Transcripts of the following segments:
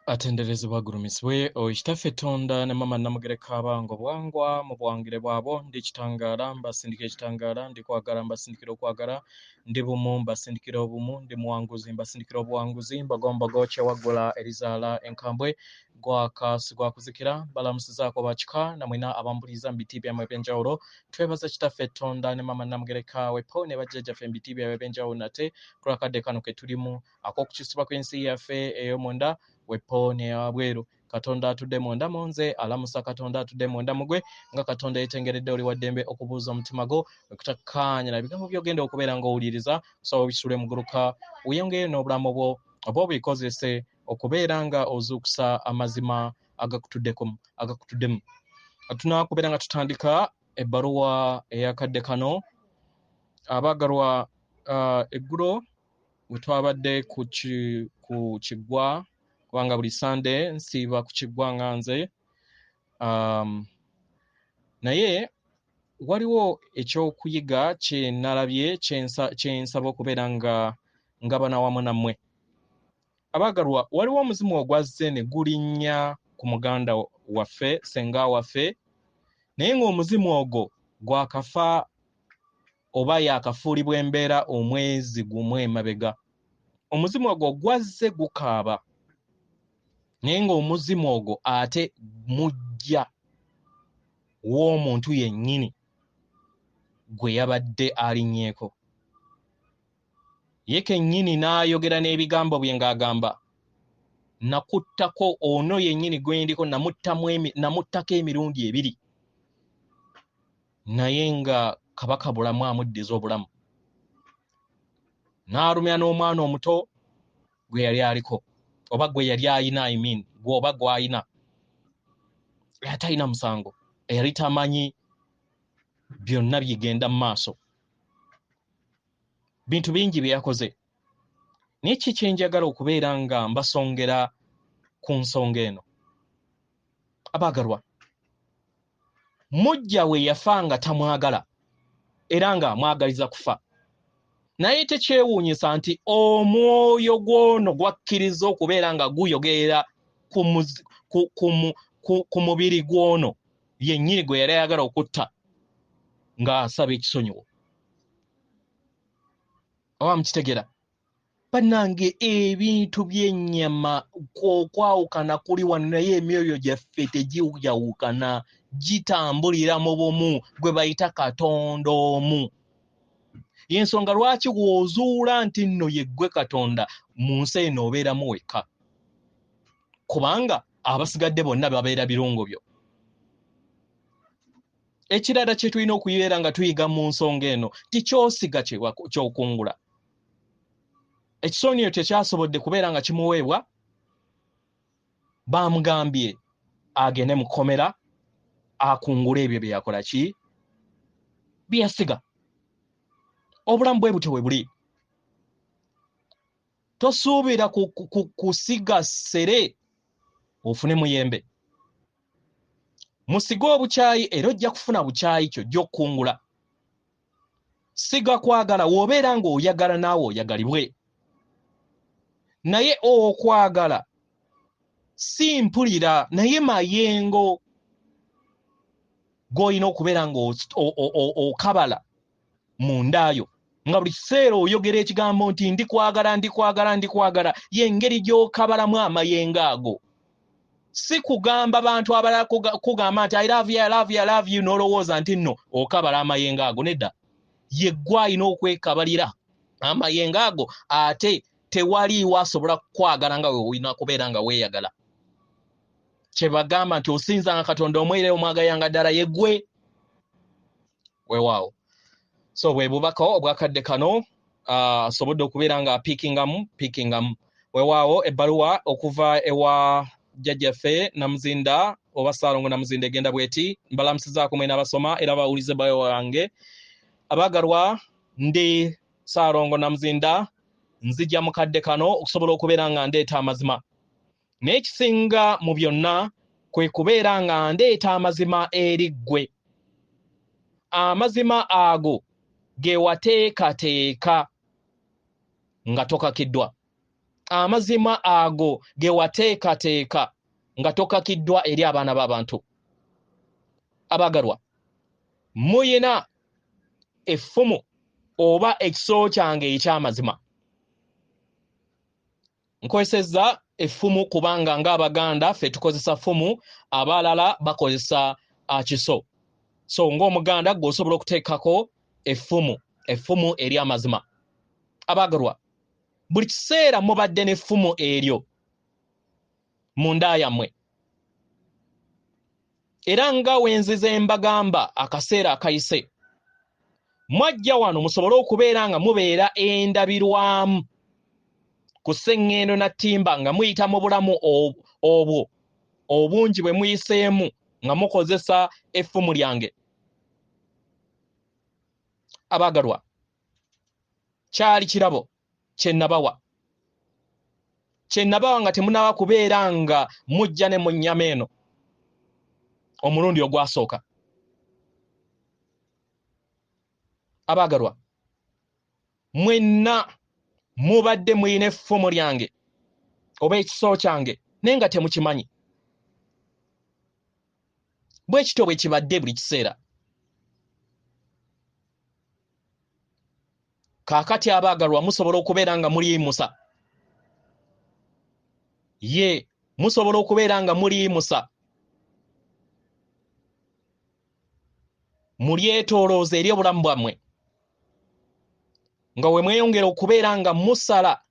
atenderezebwa gurumisibwe oikitaffe Tonda ne mama Namugereka abango bwangwa mu bwangire bwabo ndi kitangala mbasindika ekitangala ndi kwagala mbasindikira okwagala ndi bumu mbasindikira obumu ndi muwanguzi mbasindikira obuwanguzi mbagomba goche wagula erizala enkambwe gwakasi gwakuzikira balamusizaako bakika namwena abambuliza mbiti byamwe ebyenjawulo twebaza kitaffe Tonda ne mama Namugereka wepo ne bajjajjaffe mbiti byabwe ebyenjawulo nate kulakadde kano ke tulimu ak'okukyusibwa kw'ensi yaffe ey'omunda wepo ne abweru Katonda atudde munda munze alamusa Katonda atudde munda mugwe nga Katonda yetengeredde oli waddembe okubuuza omutima gwo okutakkaanya na bigambo byogenda okubeera ng'owuliriza so bisule muguluka weyongere n'obulamu bwo oba obikozese okubeera nga ozuukusa amazima agakutuddemu tunakubeera nga tutandika ebbaluwa eyakadde kano abaagalwa eggulo we twabadde ku kiggwa kubanga buli Sunday nsiiba ku kiggwa NYANZI naye waliwo ekyokuyiga kye nalabye kye nsaba okubeera nga bana wamu nammwe abaagalwa waliwo omuzimu ogwazze ne gulinnya ku muganda waffe senga waffe naye ng'omuzimu ogwo gwakafa oba yakafuulibwa embeera omwezi gumu emabega omuzimu ogwo gwazze gukaaba naye ng'omuzimu ogwo ate mujja w'omuntu yennyini gwe yabadde alinnyeeko ye kennyini n'ayogera n'ebigambo bye ng'agamba nakuttako ono yennyini gwe ndiko namuttako emirundi 2 naye nga kabaka bulamu amuddiza obulamu n'alumya n'omwana omuto gwe yali aliko oba gwe yali ayina gwoba gwayina atalina musango eyali tamanyi byonna bigenda mu maaso bintu bingi bye yakoze naye kiki njagala okubeera nga mbasongera ku nsonga eno abaagalwa mujja we yafa nga tamwagala era nga amwagaliza kufa naye tekyewuunyisa nti omwoyo gwono gwakkiriza okubeera nga guyogerera ku mubiri gwono yennyini gwe yali ayagala okutta ng'asaba ekisonyiwo oba mukitegera bannange ebintu by'ennyama okwawukana kuli wano naye emyoyo gyaffe tegiyawukana gitambulira mu bumu gwe bayita Katonda omu yensonga lwaki woozuula nti nno yeggwe Katonda mu nsi eno obeeramu wekka kubanga abasigadde bonna babeera birungo byo ekirala kye tulina okubeera nga tuyiga mu nsonga eno tikyosiga kyokungula ekisonyiyo tekyasobodde kubeera nga kimuweebwa bamugambye agende mu kkomera akungula ebyo bye yakola ki bye yasiga obulamu bwe butyo we buli tosuubira kusiga ssere ofune muyembe musiga obukyayi era ojja kufuna bukyayi kyo gy'okkungula siga kwagala w'obeera ng'oyagala naawe oyagalibwe naye okwagala si mpulira naye mayengo g'olina okubeera ng'okabala mundaayo nga buli kiseera oyogera ekigambo nti ndikwagala y'engeri gy'okabalamu amayengo ago si kugamba bantu abalala kugamba nti I love you n'olowooza nti nno okabala amayengo ago nedda yeggwe alina okwekabalira amayengo ago ate tewaliiwo asobola kukwagala nga we olina kubeera nga weeyagala kye bagamba nti osinzanga Katonda omwere omwagayanga ddala yeggwe weewaawo so bwe bubaka obwakadde kano asobodde okubeera nga pikingamu weewaawo ebbaluwa okuva ewa jjajjaffe Namuzinda oba Ssalongo Namuzinda egenda bweti mbalamusizaako mwena abasoma era bawulize bayo wange abaagalwa ndi Ssalongo Namuzinda nzija mu kadde kano okusobola okubeera nga ndeeta amazima naye ekisinga mu byonna kwe kubeera nga ndeeta amazima eri ggwe amazima ago ge wateekateeka nga tokakiddwa amazima ago ge wateekateeka nga tokakiddwa eri abaana b'abantu. Abagalwa, muyina effumu oba ekiso kyange eky'amazima. Nkozesezza effumu kubanga ng'Abaganda ffe tukozesa ffumu, abalala bakozesa kiso. So ng'Omuganda gw'osobola okuteekako effumu eri amazima. Abagalwa, buli kiseera mubadde n'effumu eryo mu nda yammwe. Era nga wenzize mbagamba akaseera akayise, mwajja wano musobole okubeera nga mubeera endabirwamu ku sseŋŋendo na ttimba nga muyita mu bulamu obwo obungi bwe muyiseemu nga mukozesa effumu lyange. Abagalwa, kyali kirabo kye nabawa nga temunaba kubeera nga mujja ne mu nnyama eno omulundi ogwasooka. Abagalwa, mwenna mubadde muyina effumu lyange oba ekiso kyange naye nga temukimanyi. Bwe kityo bwe kibadde buli kiseera. Kaakati abagalwa, musobola okubeera nga muliyimusa. Musobola okubeera nga muliyimusa. Mulyetoolooza eri obulamu bwammwe nga we mweyongera okubeera nga musala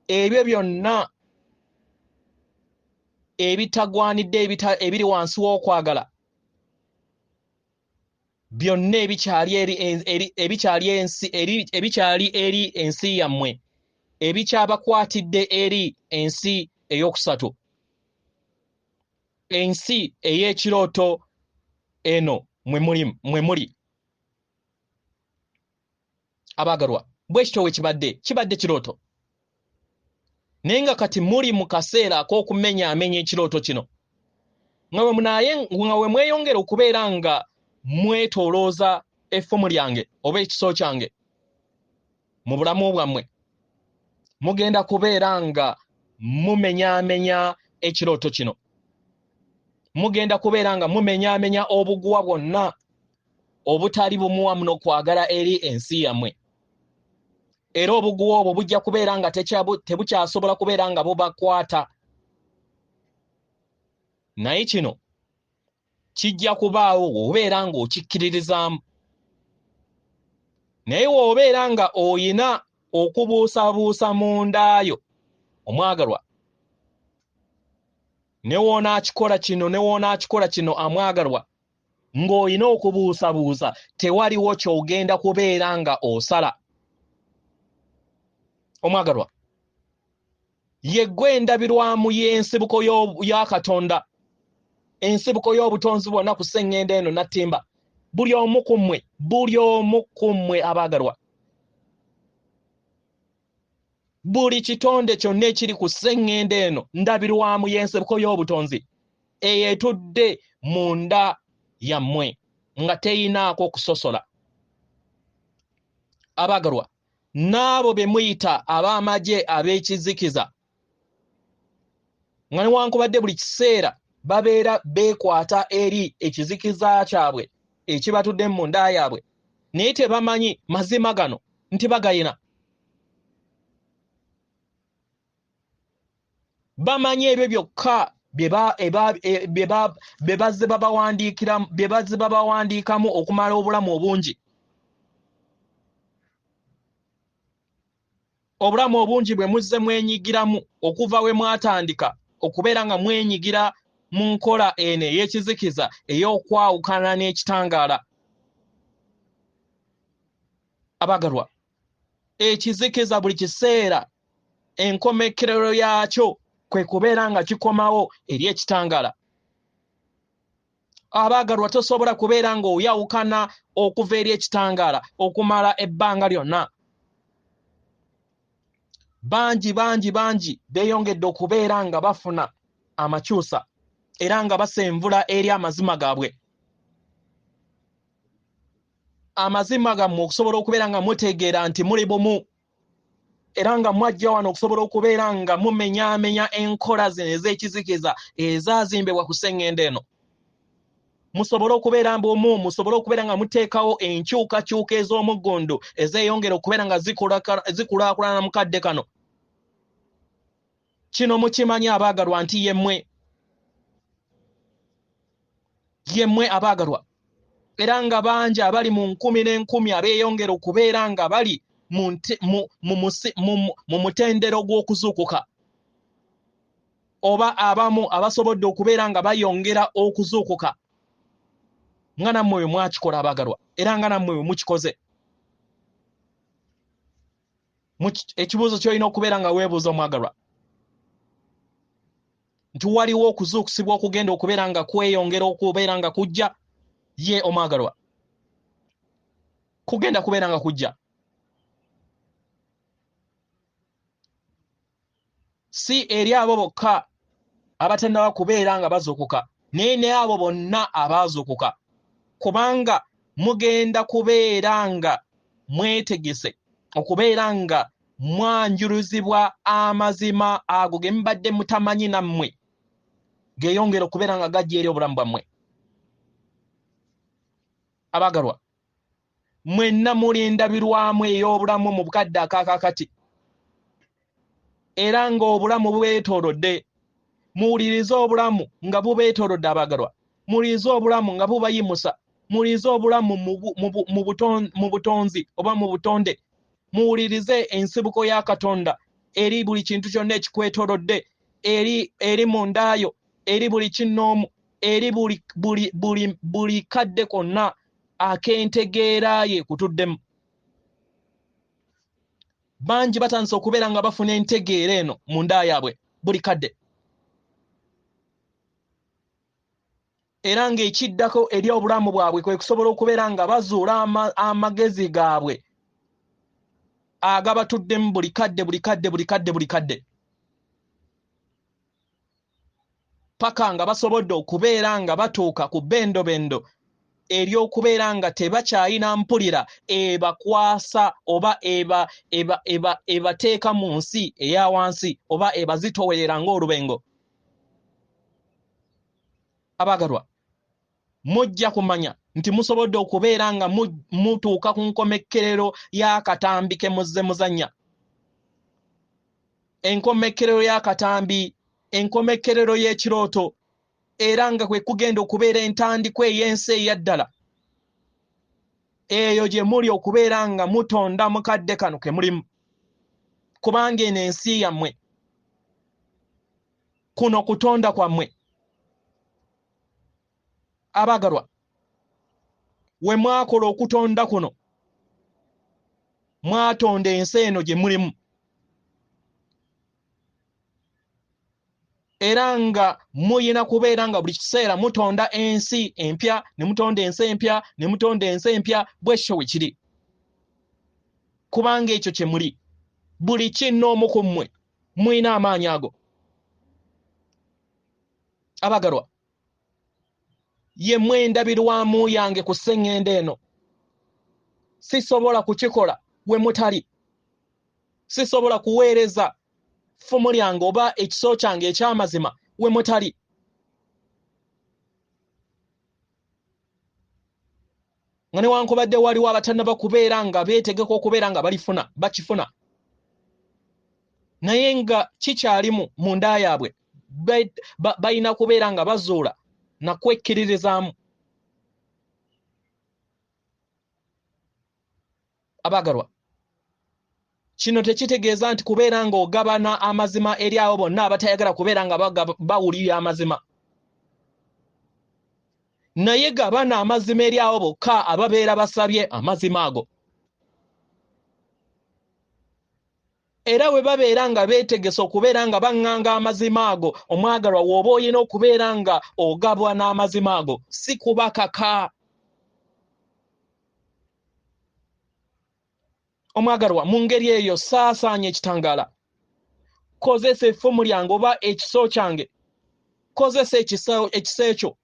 ebyo byonna ebitagwanidde ebiri wansi w'okwagala, byonna ebikyali eri ensi yammwe, ebikyabakwatidde eri ensi ey'okusatu, ensi ey'ekirooto eno mwe muli. Abagalwa, bwe kityo we kibadde kirooto. Naye nga kati muli mu kaseera ak'okumenyaamenya ekirooto kino, nga we mweyongera okubeera nga mwetoolooza effumu lyange oba ekiso kyange mu bulamu bwammwe, mugenda kubeera nga mumenyaamenya ekirooto kino. Mugenda kubeera nga mumenyaamenya obuguwa bwonna obutali bumuwamu n'okwagala eri ensi yammwe. Era obuguwa obwo bujja kubeera nga tebukyasobola kubeera nga bubakwata. Naye kino kijja kubaawo w'obeera ng'okikkiririzaamu. Naye w'obeera nga oyina okubuusabuusa mu ndaayo, omwagalwa, ne woonaakikola kino amwagalwa, ng'olina okubuusabuusa, tewaliwo ky'ogenda kubeera nga osala. Omwagalwa, yeggwe endabirwamu y'ensibuko ya Katonda, ensibuko y'obutonzi bwonna ku sseŋŋendo eno nattimba. Buli omu ku mmwe abagalwa, buli kitonde kyonna ekiri ku sseŋŋendo eno ndabirwamu y'ensibuko y'obutonzi eyetudde mu nda yammwe nga teyinaako kusosola. Abagalwa, n'abo be muyita ab'amagye ab'ekizikiza, nga newankubadde buli kiseera babeera beekwata eri ekizikiza kyabwe ekibatudde mu nda yaabwe, naye tebamanyi mazima gano nti bagayina. Bamanyi ebyo byokka bye bazze babawandiikamu okumala obulamu obungi. Obulamu obungi bwe muzze mwenyigiramu okuva we mwatandika okubeera nga mwenyigira mu nkola eno ey'ekizikiza ey'okwawukana n'ekitangaala. Abagalwa, ekizikiza buli kiseera enkomekerero yaakyo kwe kubeera nga kikomawo eri ekitangaala. Abagalwa, tosobola kubeera nga oyawukana okuva eri ekitangaala okumala ebbanga lyonna. Bangi beeyongedde okubeera nga bafuna amakyusa era nga basenvula eri amazima gaabwe. Amazima gammwe okusobola okubeera nga mutegeera nti muli bumu, era nga mwajja wano okusobola okubeera nga mumenyaamenya enkola zino ez'ekizikiza ezaazimbibwa ku sseŋŋendo eno. Musobole okubeera mbumu, musobole okubeera nga muteekawo enkyukakyuka ez'omuggundu ezeeyongera okubeera nga zikulaakulana mu kadde kano. Kino mukimanyi abaagalwa nti yemmwe abaagalwa, era nga bangi abali mu nkumi n'enkumi abeeyongera okubeera nga bali mu mutendero gw'okuzuukuka, oba abamu abasobodde okubeera nga bayongera okuzuukuka. Nga nammwe bwe mwakikola abaagalwa, era nga nammwe bwe mukikoze. Ekibuuzo ky'olina okubeera nga weebuuza omwagalwa, nti waliwo okuzuukusibwa okugenda okubeera nga kweyongera okubeera nga kujja? Ye omwagalwa, kugenda kubeera nga kujja. Si eri abo bokka abatannaba kubeera nga bazuukuka, naye ne abo bonna abaazuukuka, kubanga mugenda kubeera nga mwetegese okubeera nga mwanjuluzibwa amazima ago ge mubadde mutamanyi nammwe, geeyongera okubeera nga gajja eri obulamu bwammwe. Abaagalwa, mwenna muli ndabirwamu ey'obulamu mu bukadde akaakakati, era ng'obulamu bubeetoolodde. Muwulirize obulamu nga bubeetoolodde abaagalwa, muwulirize obulamu nga bubayimusa, muwulirize obulamu mu butonzi oba mu butonde, muwulirize ensibuko ya Katonda eri buli kintu kyonna ekikwetoolodde, eri mundaayo, eri buli kinnoomu, eri buli kadde konna ak'entegeera ye kutuddemu. Bangi batandise okubeera nga bafuna entegeera eno mu nda yaabwe buli kadde, era ng'ekiddako eri obulamu bwabwe kwe kusobola okubeera nga bazuula amagezi gaabwe agabatuddemu buli kadde, paka nga basobodde okubeera nga batuuka ku bendobendo ery'okubeera nga tebakyayina mpulira ebakwasa oba ebateeka mu nsi eya wansi oba ebazitowerera ng'olubengo. Abaagalwa, mujja kumanya nti musobodde okubeera nga mutuuka ku nkomekkerero y'akatambi ke muzze muzannya. Enkomekkerero y'akatambi, enkomekkerero y'ekirooto, era nga kwe kugenda okubeera entandikwa ey'ensi eyaddala. Eyo gye muli okubeera nga mutonda mu kadde kano ke mulimu, kubanga eno ensi yammwe, kuno kutonda kwammwe. Abaagalwa, we mwakola okutonda kuno, mwatonda ensi eno gye mulimu, era nga muyina kubeera nga buli kiseera mutonda ensi empya, ne mutonda ensi empya, ne mutonda ensi empya, bwekyo bwe kiri. Kubanga ekyo kye muli, buli kinnoomu ku mmwe muyina amaanyi ago. Abaagalwa, yemmwe endabirwamu yange ku sseŋŋendo eno. Sisobola kukikola we mutali, sisobola kuweereza ffumu lyange oba ekiso kyange eky'amazima we mutali. Nga newankubadde waliwo abatannaba kubeera nga beetegeka okubeera nga bakifuna, naye nga kikyalimu mu nda yaabwe, balina kubeera nga bazuula na kwekkiririzaamu. Abaagalwa, kino tekitegeeza nti kubeera nga ogabana amazima eri abo bonna abatayagala kubeera nga bawulira amazima, naye gabana amazima eri abo bokka ababeera basabye amazima ago. Era we babeera nga beetegese okubeera nga baŋŋanga amazima ago, omwagalwa, w'oba olina okubeera nga ogabwa n'amazima ago, si kubakaka. Omwagalwa, mu ngeri eyo saasaanya ekitangaala. Kozesa effumu lyange oba ekiso kyange, kozesa ekiso ekyo.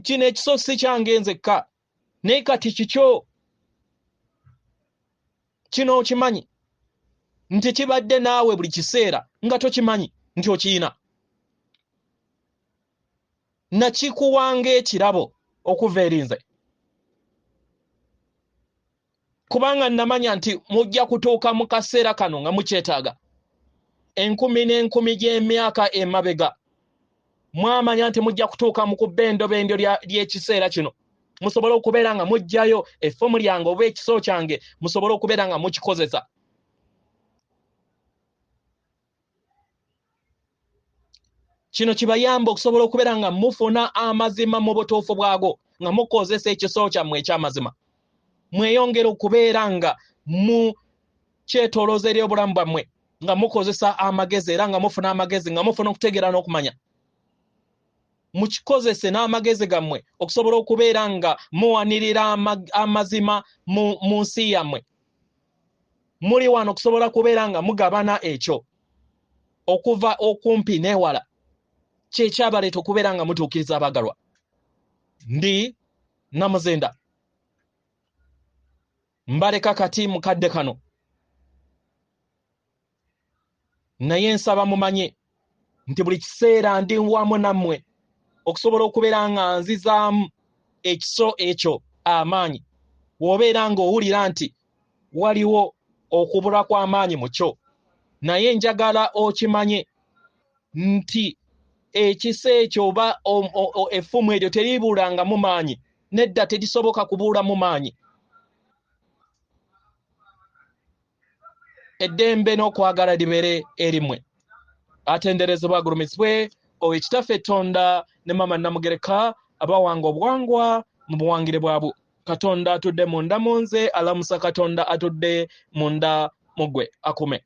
Kino ekiso si kyange nzekka, naye kati kikyo kino okimanyi nti kibadde naawe buli kiseera nga tokimanyi nti okiyina. Nakikuwanga ekirabo okuva erinze kubanga namanya nti mujja kutuuka mu kaseera kano nga mukyetaaga. 10 n'enkumi gy'emyaka emabega mwamanya nti mujja kutuuka mu kubbendobendo ly'ekiseera kino musobole okubeera nga mujjayo effumu lyange oba ekiso kyange musobole okubeera nga mukikozesa. Kino kibayamba okusobola okubeera nga mufuna amazima mu butuufu bwago nga mukozesa ekiso kyammwe eky'amazima. Mweyongera okubeera nga mu kyetolooza ery'obulamu bwammwe nga mukozesa amagezi era nga mufuna amagezi nga mufuna okutegeera n'okumanya. Mukikozese n'amagezi gammwe okusobola okubeera nga muwanirira amazima mu nsi yammwe. Muli wano okusobola kubeera nga mugabana ekyo okuva okumpi n'ewala kyekyabaleeta okubeera nga mutuukiriza abagalwa. Ndi Namuzinda. Mbaleka kati mukadde kano. Naye nsaba mumanye nti buli kiseera ndi wamu nammwe okusobola okubeera nga nzizaamu ekiso ekyo amaanyi. W'obeera nga owulira nti waliwo okubula kw'amaanyi mu kyo, naye njagala okimanye nti ekiso ekyo oba effumu eryo teribuulanga mu maanyi. Nedda, terisoboka kubuula mu maanyi. Eddembe n'okwagala libeere erimwe. Atenderezebwa agulumizibwe Owekitaffe Tonda ne Mama Namugereka abawanga obuwangwa mu buwangire bwabwe. Katonda atudde munda mu nze, alamusa Katonda atudde munda mu ggwe. Akume.